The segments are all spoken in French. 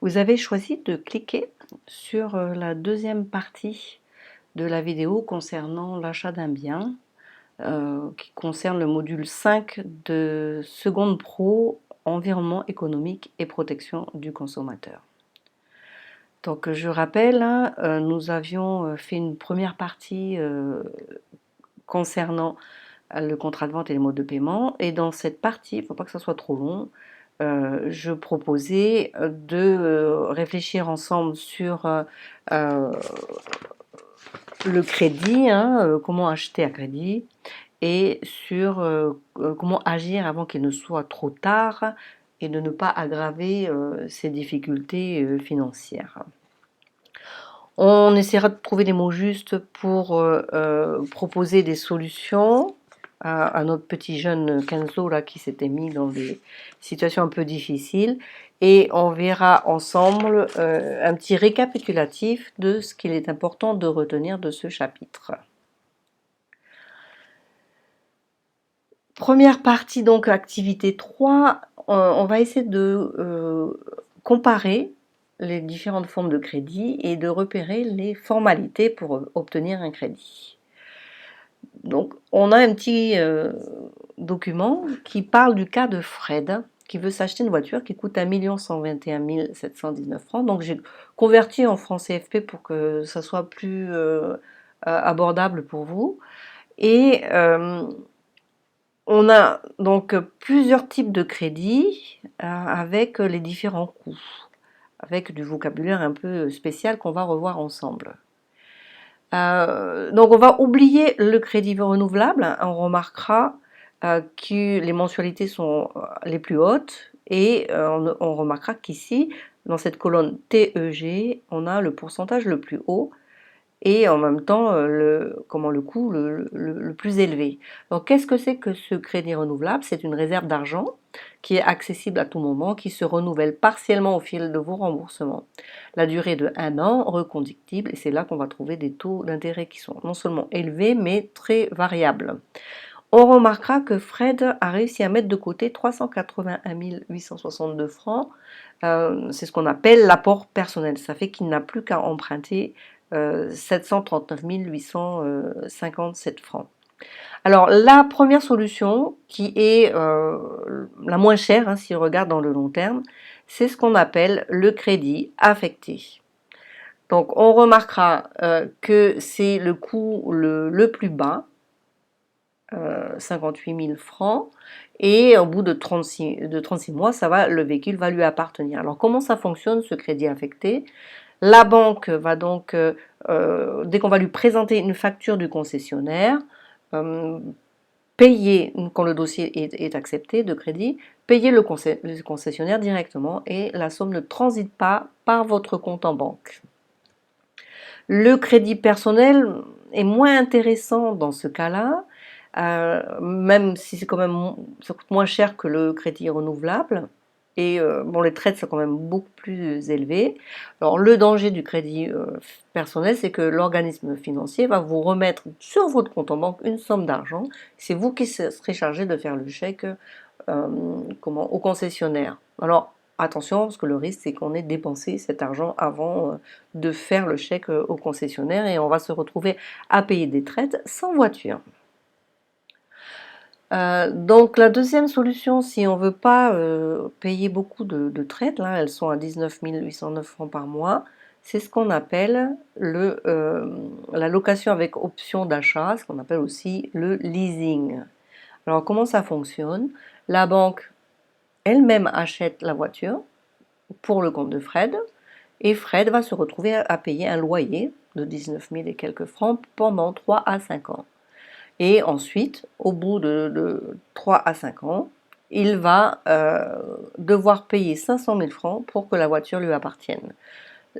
Vous avez choisi de cliquer sur la deuxième partie de la vidéo concernant l'achat d'un bien, qui concerne le module 5 de Seconde Pro, environnement économique et protection du consommateur. Donc je rappelle, hein, nous avions fait une première partie concernant le contrat de vente et les modes de paiement, et dans cette partie, il ne faut pas que ça soit trop long, je proposais de réfléchir ensemble sur le crédit, hein, comment acheter à crédit, et sur comment agir avant qu'il ne soit trop tard et de ne pas aggraver ces difficultés financières. On essaiera de trouver les mots justes pour proposer des solutions à notre petit jeune Kenzo là, qui s'était mis dans des situations un peu difficiles. Et on verra ensemble un petit récapitulatif de ce qu'il est important de retenir de ce chapitre. Première partie, donc activité 3, on va essayer de comparer les différentes formes de crédit et de repérer les formalités pour obtenir un crédit. Donc on a un petit document qui parle du cas de Fred qui veut s'acheter une voiture qui coûte 1 121 719 francs. Donc j'ai converti en francs CFP pour que ça soit plus abordable pour vous. Et on a donc plusieurs types de crédits avec les différents coûts, avec du vocabulaire un peu spécial qu'on va revoir ensemble. Donc on va oublier le crédit renouvelable. On remarquera que les mensualités sont les plus hautes et on remarquera qu'ici, dans cette colonne TEG, on a le pourcentage le plus haut et en même temps le coût le plus élevé. Donc qu'est-ce que c'est que ce crédit renouvelable? C'est une réserve d'argent qui est accessible à tout moment, qui se renouvelle partiellement au fil de vos remboursements. La durée de 1 an, reconductible, et c'est là qu'on va trouver des taux d'intérêt qui sont non seulement élevés, mais très variables. On remarquera que Fred a réussi à mettre de côté 381 862 francs. C'est ce qu'on appelle l'apport personnel. Ça fait qu'il n'a plus qu'à emprunter 739 857 francs. Alors la première solution, qui est la moins chère, hein, si on regarde dans le long terme, c'est ce qu'on appelle le crédit affecté. Donc on remarquera que c'est le coût le plus bas, 58 000 francs, et au bout de 36 mois, le véhicule va lui appartenir. Alors comment ça fonctionne ce crédit affecté? La banque va donc, dès qu'on va lui présenter une facture du concessionnaire, payer, quand le dossier est accepté de crédit, payer le concessionnaire directement et la somme ne transite pas par votre compte en banque. Le crédit personnel est moins intéressant dans ce cas-là, même si c'est quand même, ça coûte moins cher que le crédit renouvelable. Et bon, les traites sont quand même beaucoup plus élevées. Alors le danger du crédit personnel, c'est que l'organisme financier va vous remettre sur votre compte en banque une somme d'argent. C'est vous qui serez chargé de faire le chèque au concessionnaire. Alors attention, parce que le risque, c'est qu'on ait dépensé cet argent avant de faire le chèque au concessionnaire et on va se retrouver à payer des traites sans voiture. Donc la deuxième solution, si on ne veut pas payer beaucoup de traites, là, elles sont à 19 809 francs par mois, c'est ce qu'on appelle la location avec option d'achat, ce qu'on appelle aussi le leasing. Alors comment ça fonctionne? La banque elle-même achète la voiture pour le compte de Fred, et Fred va se retrouver à payer un loyer de 19 000 et quelques francs pendant 3 à 5 ans. Et ensuite, au bout de 3 à 5 ans, il va devoir payer 500 000 francs pour que la voiture lui appartienne.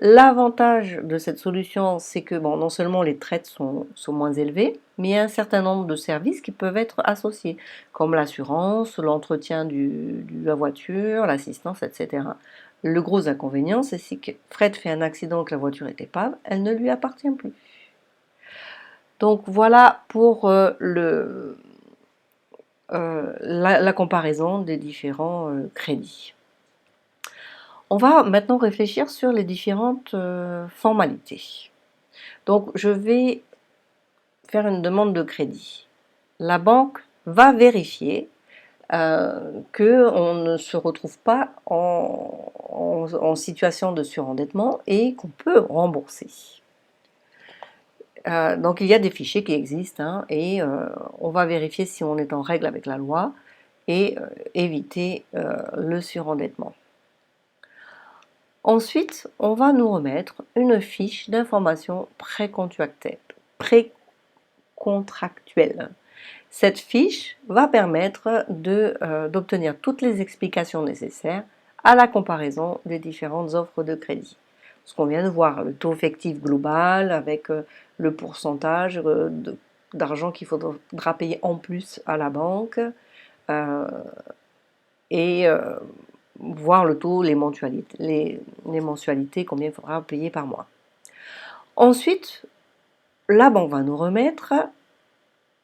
L'avantage de cette solution, c'est que bon, non seulement les traites sont moins élevées, mais il y a un certain nombre de services qui peuvent être associés, comme l'assurance, l'entretien de la voiture, l'assistance, etc. Le gros inconvénient, c'est si Fred fait un accident, que la voiture est épave, elle ne lui appartient plus. Donc voilà pour la comparaison des différents crédits. On va maintenant réfléchir sur les différentes formalités. Donc, je vais faire une demande de crédit. La banque va vérifier qu'on ne se retrouve pas en situation de surendettement et qu'on peut rembourser. Donc il y a des fichiers qui existent hein, et on va vérifier si on est en règle avec la loi et éviter le surendettement. Ensuite, on va nous remettre une fiche d'information précontractuelle. Cette fiche va permettre d'obtenir toutes les explications nécessaires à la comparaison des différentes offres de crédit. Ce qu'on vient de voir, le taux effectif global avec le pourcentage d'argent qu'il faudra payer en plus à la banque euh, et voir le taux, les mensualités, combien il faudra payer par mois. Ensuite, la banque va nous remettre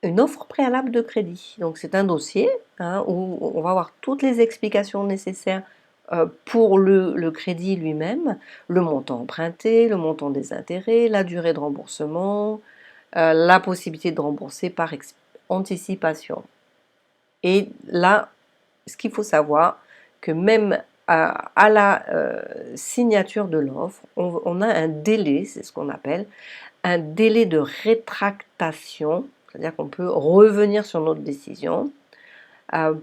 une offre préalable de crédit. Donc c'est un dossier hein, où on va avoir toutes les explications nécessaires pour le crédit lui-même, le montant emprunté, le montant des intérêts, la durée de remboursement, la possibilité de rembourser par anticipation. Et là, ce qu'il faut savoir, que même à la signature de l'offre, on a un délai, c'est ce qu'on appelle, un délai de rétractation, c'est-à-dire qu'on peut revenir sur notre décision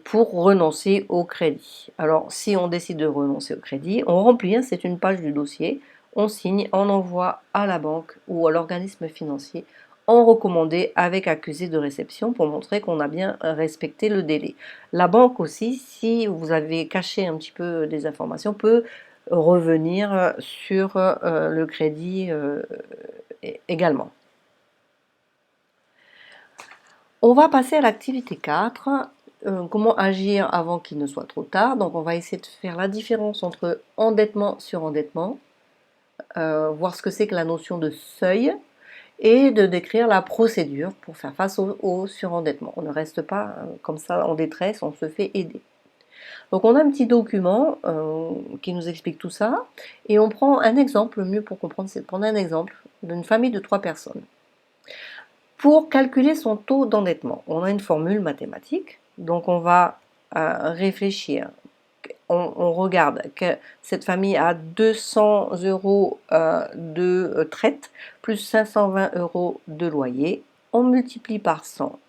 pour renoncer au crédit. Alors, si on décide de renoncer au crédit, on remplit, hein, c'est une page du dossier, on signe, on envoie à la banque ou à l'organisme financier en recommandé avec accusé de réception pour montrer qu'on a bien respecté le délai. La banque aussi, si vous avez caché un petit peu des informations, peut revenir sur le crédit également. On va passer à l'activité 4, comment agir avant qu'il ne soit trop tard. Donc on va essayer de faire la différence entre endettement, surendettement, voir ce que c'est que la notion de seuil et de décrire la procédure pour faire face au surendettement. On ne reste pas comme ça en détresse, on se fait aider. Donc on a un petit document qui nous explique tout ça et on prend un exemple, le mieux pour comprendre c'est de prendre un exemple d'une famille de 3 personnes. Pour calculer son taux d'endettement, on a une formule mathématique, donc on va réfléchir. On regarde que cette famille a 200 euros de traite plus 520 euros de loyer. On multiplie par 100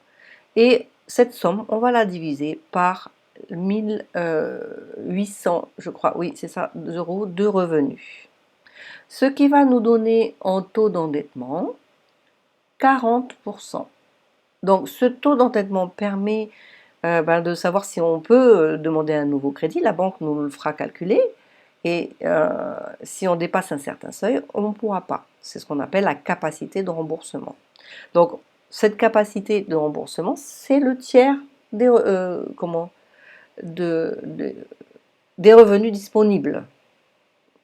et cette somme, on va la diviser par 1800, je crois, oui c'est ça, euros de revenus. Ce qui va nous donner en taux d'endettement 40%. Donc ce taux d'endettement permet de savoir si on peut demander un nouveau crédit. La banque nous le fera calculer et si on dépasse un certain seuil, on ne pourra pas. C'est ce qu'on appelle la capacité de remboursement. Donc cette capacité de remboursement, c'est le tiers des, des revenus disponibles.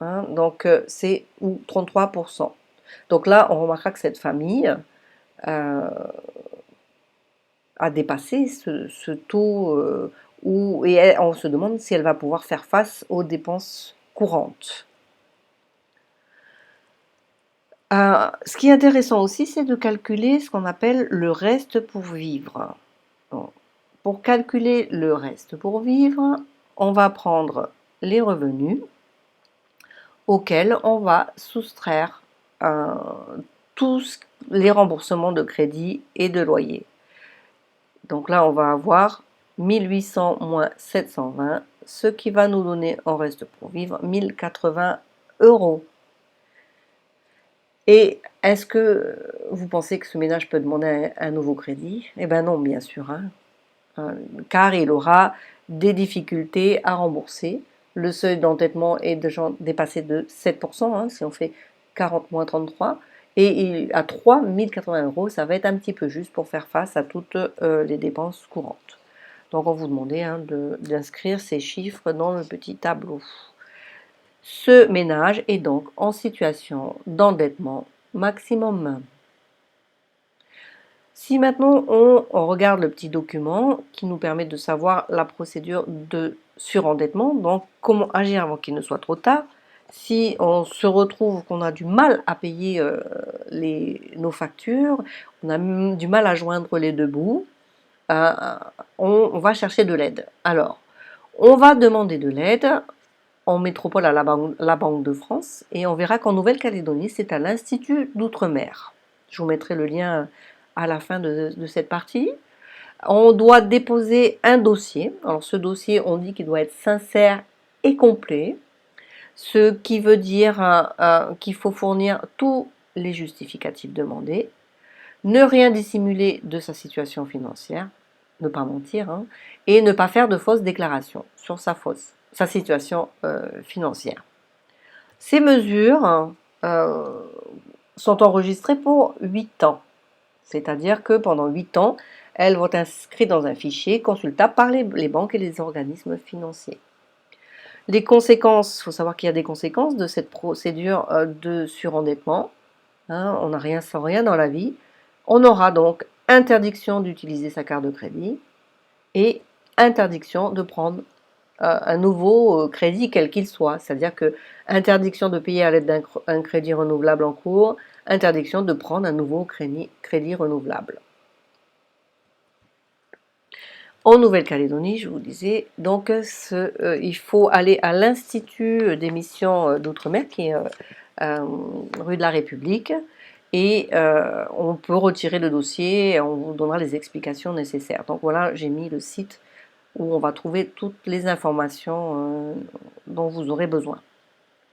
Hein, donc c'est 33%. Donc là, on remarquera que cette famille a dépassé ce taux et on se demande si elle va pouvoir faire face aux dépenses courantes. Ce qui est intéressant aussi, c'est de calculer ce qu'on appelle le reste pour vivre. Bon. Pour calculer le reste pour vivre, on va prendre les revenus auxquels on va soustraire tous les remboursements de crédit et de loyer. Donc là, on va avoir 1800 moins 720, ce qui va nous donner en reste pour vivre 1080 euros. Et est-ce que vous pensez que ce ménage peut demander un nouveau crédit? Eh bien non, bien sûr, hein, car il aura des difficultés à rembourser. Le seuil d'endettement est déjà dépassé de 7%, hein, si on fait 40 moins 33. Et à 3080 euros, ça va être un petit peu juste pour faire face à toutes les dépenses courantes. Donc on vous demandait hein, d'inscrire ces chiffres dans le petit tableau. Ce ménage est donc en situation d'endettement maximum. Si maintenant on regarde le petit document qui nous permet de savoir la procédure de surendettement, donc comment agir avant qu'il ne soit trop tard. Si on se retrouve qu'on a du mal à payer nos factures, on a du mal à joindre les deux bouts, on va chercher de l'aide. Alors, on va demander de l'aide en métropole à la Banque de France et on verra qu'en Nouvelle-Calédonie, c'est à l'Institut d'Outre-mer. Je vous mettrai le lien à la fin de cette partie. On doit déposer un dossier. Alors ce dossier, on dit qu'il doit être sincère et complet, ce qui veut dire qu'il faut fournir tous les justificatifs demandés, ne rien dissimuler de sa situation financière, ne pas mentir, hein, et ne pas faire de fausses déclarations sur sa situation financière. Ces mesures sont enregistrées pour 8 ans, c'est-à-dire que pendant 8 ans, elles vont être inscrites dans un fichier consultable par les banques et les organismes financiers. Les conséquences, il faut savoir qu'il y a des conséquences de cette procédure de surendettement. Hein, on n'a rien sans rien dans la vie. On aura donc interdiction d'utiliser sa carte de crédit et interdiction de prendre un nouveau crédit quel qu'il soit. C'est-à-dire que interdiction de payer à l'aide d'un crédit renouvelable en cours, interdiction de prendre un nouveau crédit renouvelable. En Nouvelle-Calédonie, je vous disais, donc il faut aller à l'Institut d'émission d'Outre-mer qui est rue de la République et on peut retirer le dossier et on vous donnera les explications nécessaires. Donc voilà, j'ai mis le site où on va trouver toutes les informations dont vous aurez besoin.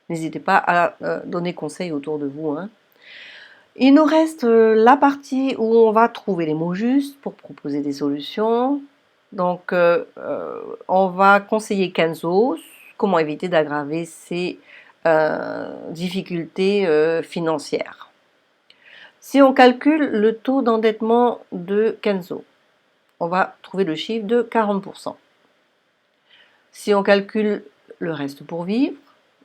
N'hésitez pas à donner conseil autour de vous, hein. Il nous reste la partie où on va trouver les mots justes pour proposer des solutions. Donc, on va conseiller Kenzo, comment éviter d'aggraver ses difficultés financières. Si on calcule le taux d'endettement de Kenzo, on va trouver le chiffre de 40%. Si on calcule le reste pour vivre,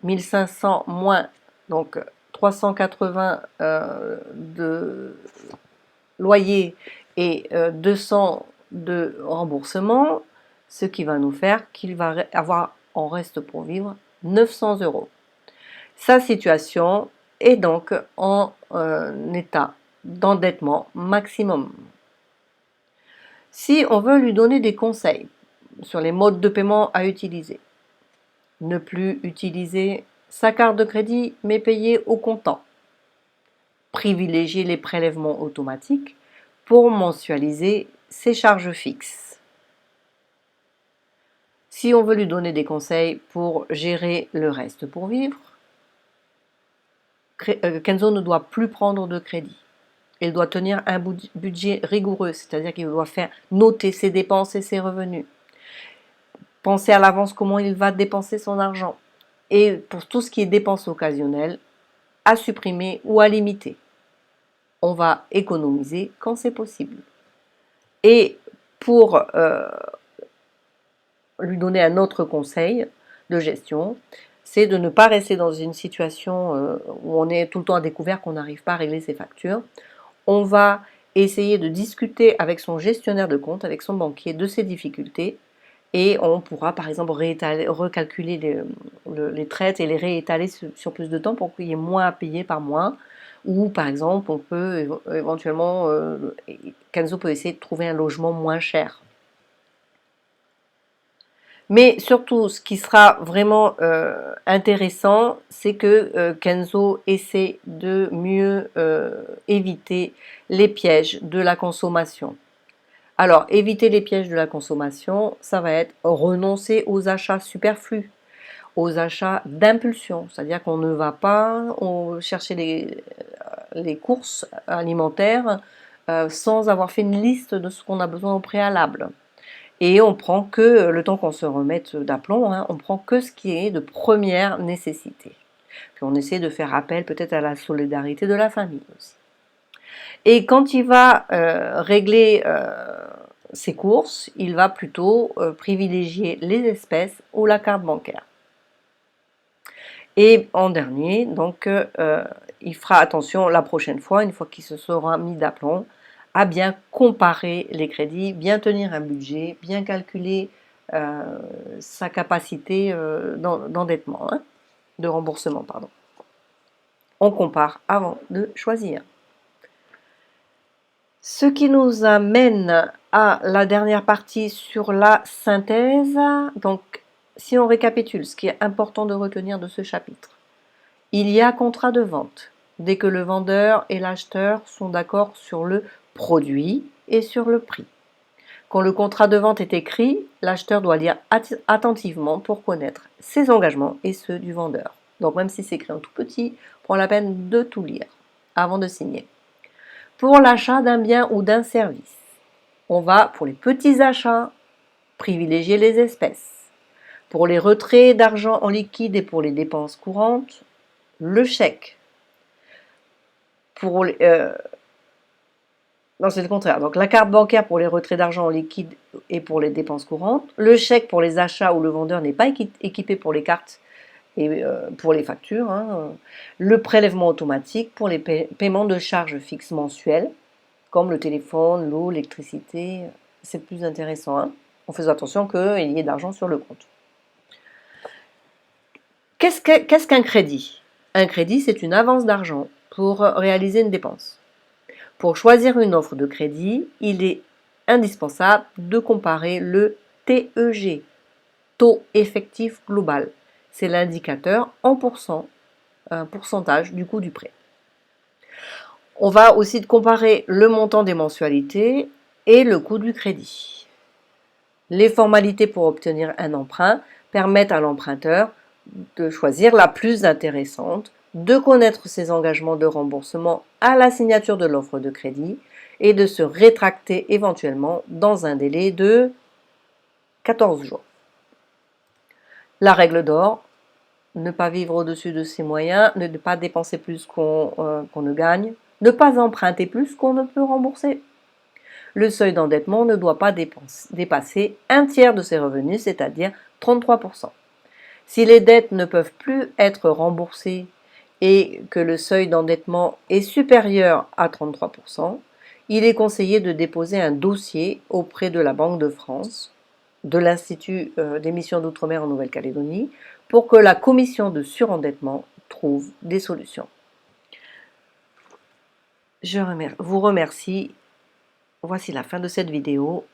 1500 moins donc 380 de loyer et 200 de remboursement, ce qui va nous faire qu'il va avoir en reste pour vivre 900 €. Sa situation est donc en état d'endettement maximum. Si on veut lui donner des conseils sur les modes de paiement à utiliser, ne plus utiliser sa carte de crédit mais payer au comptant, privilégier les prélèvements automatiques pour mensualiser ses charges fixes. Si on veut lui donner des conseils pour gérer le reste pour vivre, Kenzo ne doit plus prendre de crédit. Il doit tenir un budget rigoureux, c'est-à-dire qu'il doit faire noter ses dépenses et ses revenus. Penser à l'avance comment il va dépenser son argent. Et pour tout ce qui est dépenses occasionnelles, à supprimer ou à limiter. On va économiser quand c'est possible. Et pour lui donner un autre conseil de gestion, c'est de ne pas rester dans une situation où on est tout le temps à découvert, qu'on n'arrive pas à régler ses factures. On va essayer de discuter avec son gestionnaire de compte, avec son banquier, de ses difficultés. Et on pourra par exemple recalculer les traites et les réétaler sur plus de temps pour qu'il y ait moins à payer par mois. Ou par exemple, on peut éventuellement, Kenzo peut essayer de trouver un logement moins cher. Mais surtout, ce qui sera vraiment intéressant, c'est que Kenzo essaie de mieux éviter les pièges de la consommation. Alors, éviter les pièges de la consommation, ça va être renoncer aux achats superflus, aux achats d'impulsion, c'est-à-dire qu'on ne va pas chercher les courses alimentaires sans avoir fait une liste de ce qu'on a besoin au préalable. Et on prend que, le temps qu'on se remette d'aplomb, hein, on prend que ce qui est de première nécessité. Puis on essaie de faire appel peut-être à la solidarité de la famille aussi. Et quand il va régler ses courses, il va plutôt privilégier les espèces ou la carte bancaire. Et en dernier, donc, il fera attention la prochaine fois, une fois qu'il se sera mis d'aplomb, à bien comparer les crédits, bien tenir un budget, bien calculer sa capacité d'endettement, hein, de remboursement, pardon. On compare avant de choisir. Ce qui nous amène à la dernière partie sur la synthèse. Donc, si on récapitule, ce qui est important de retenir de ce chapitre. Il y a contrat de vente dès que le vendeur et l'acheteur sont d'accord sur le produit et sur le prix. Quand le contrat de vente est écrit, l'acheteur doit lire attentivement pour connaître ses engagements et ceux du vendeur. Donc même si c'est écrit en tout petit, prends la peine de tout lire avant de signer. Pour l'achat d'un bien ou d'un service, on va, pour les petits achats, privilégier les espèces. Pour les retraits d'argent en liquide et pour les dépenses courantes, le chèque. Non, c'est le contraire. Donc la carte bancaire pour les retraits d'argent en liquide et pour les dépenses courantes. Le chèque pour les achats où le vendeur n'est pas équipé pour les cartes et pour les factures. Hein. Le prélèvement automatique pour les paiements de charges fixes mensuelles, comme le téléphone, l'eau, l'électricité. C'est plus intéressant. Hein. On fait attention qu'il y ait d'argent sur le compte. Qu'est-ce qu'un crédit? Un crédit, c'est une avance d'argent pour réaliser une dépense. Pour choisir une offre de crédit, il est indispensable de comparer le TEG, taux effectif global. C'est l'indicateur en pourcentage du coût du prêt. On va aussi comparer le montant des mensualités et le coût du crédit. Les formalités pour obtenir un emprunt permettent à l'emprunteur de choisir la plus intéressante, de connaître ses engagements de remboursement à la signature de l'offre de crédit et de se rétracter éventuellement dans un délai de 14 jours. La règle d'or, ne pas vivre au-dessus de ses moyens, ne pas dépenser plus qu'on ne gagne, ne pas emprunter plus qu'on ne peut rembourser. Le seuil d'endettement ne doit pas dépasser un tiers de ses revenus, c'est-à-dire 33%. Si les dettes ne peuvent plus être remboursées et que le seuil d'endettement est supérieur à 33%, il est conseillé de déposer un dossier auprès de la Banque de France, de l'Institut d'émission d'outre-mer en Nouvelle-Calédonie, pour que la commission de surendettement trouve des solutions. Je vous remercie. Voici la fin de cette vidéo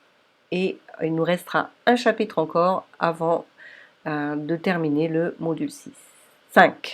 et il nous restera un chapitre encore avant de terminer le module 5.